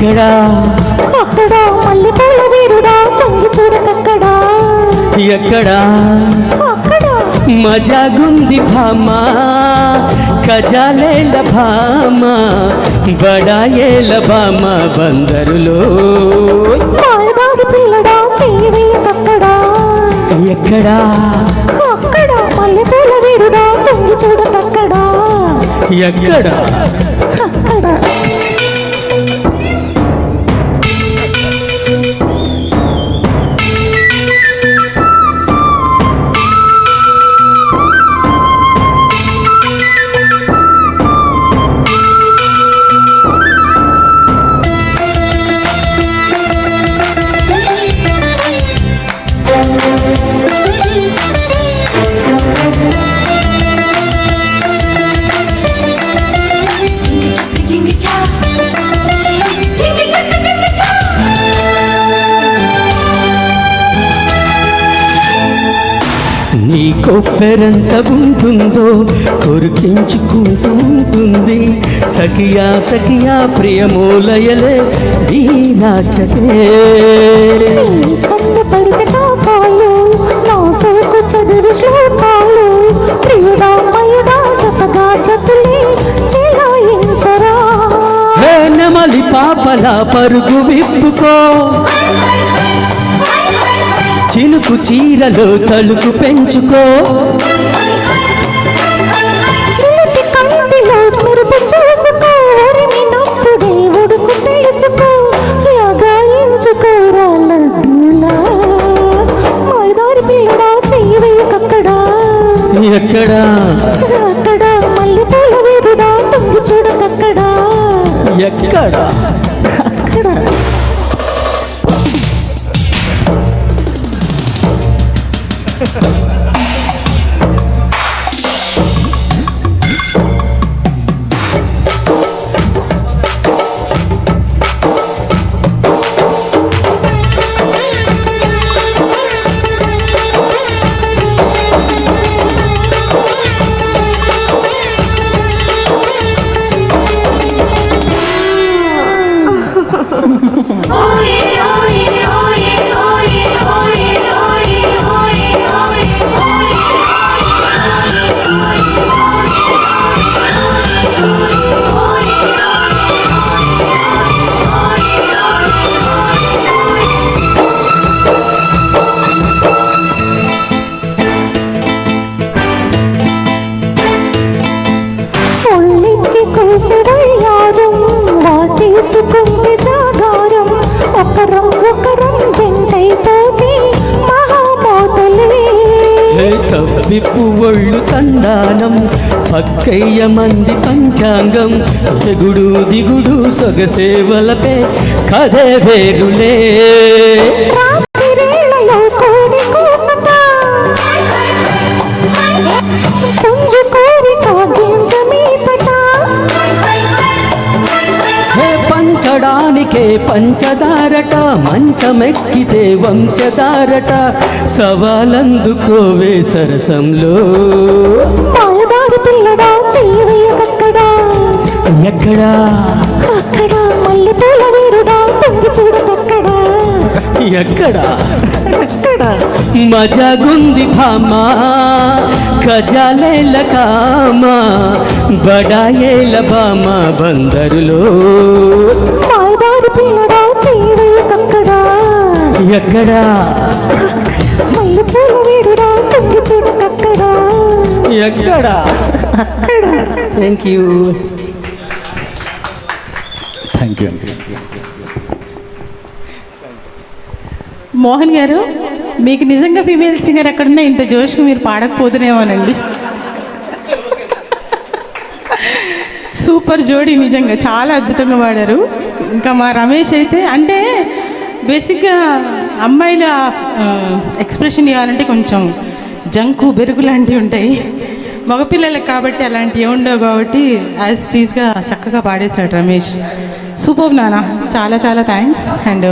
ఎక్కడా అక్కడ మల్లెపూల వీరుడా తొంగి చూడకక్కడా ఎక్కడా అక్కడ మజాగుంది భామా కజాలేల భామా బడాయేల భామా బందరులో మాయదారి పిల్లడా చెయ్యి వేయకక్కడా ఎక్కడా అక్కడ మల్లెపూల వీరుడా తొంగి చూడకక్కడా ఎక్కడా అక్కడ నీ కొప్పెరంత ఉంటుందో కొరికించుకుంటూ ఉంటుంది సఖియా సఖియా ప్రియమూలయలే వీణాచతే కన్ను పడితే కాపాలు నా సోకు చదివి శ్లోకాలు ప్రియుడా మయుడా జతగా జతులే చిలాయించరా హే నెమలి పాపల పరుగు విప్పుకో చినుకు చీరలో తలుకు పెంచుకో చిలిపి కంటిలో మెరుపు చూసుకో నప్పుడే ఉడుకు తెలుసుకో లగాయించుకోరా లడ్డూలా మైదారి పిల్లడా చెయ్యి వేయకక్కడా ఎక్కడా అక్కడ మల్లెపూల వీరుడా తొంగి చూడకక్కడా ఎక్కడా అక్కడ వాటేసుకుంటే జాగారం ఒకరం జంటైపోతే మహామోతలే తప్పిప్పు ఒళ్ళు తందానం పక్కయ్య మంది పంచాంగం ఎగుడు దిగుడు సొగసేవలపే కథే వేరులే రాత్రివేళలో కోడి కూత పుంజు కోరిక గింజమీతట పంచడానికే పంచదారట మంచమెక్కితే వంశధారట సవాలందుకోవే సరసంలో మాయదారి పిల్లడా చెయ్యి వేయకక్కడా ఎక్కడా అక్కడ మల్లెపూల వీరుడా తొంగి చూడకక్కడా ఎక్కడా అక్కడ మజాగుంది భామా కజాలేల కామా బడాయేల బామా బందరులో మాయదారి పిల్లడా చెయ్యి వేయకక్కడా ఎక్కడా మల్లెపూల వీరుడా తొంగి చూడకక్కడా ఎక్కడా అక్కడ థ్యాంక్ యూ థ్యాంక్ యూ అండి. మోహన్ గారు, మీకు నిజంగా ఫీమేల్ సింగర్ ఎక్కడున్నా ఇంత జోష్గా మీరు పాడకపోతున్నామోనండి. సూపర్ జోడీ, నిజంగా చాలా అద్భుతంగా పాడారు. ఇంకా మా రమేష్ అయితే అంటే బేసిక్గా అమ్మాయిల ఎక్స్ప్రెషన్ ఇవ్వాలంటే కొంచెం జంకు బెరుగు లాంటివి ఉంటాయి, మగపిల్లలకు కాబట్టి అలాంటివి ఉండవు కాబట్టి యాజ్ టీజ్గా చక్కగా పాడేశాడు రమేష్. సూపర్ నాన్న, చాలా చాలా థ్యాంక్స్. అండ్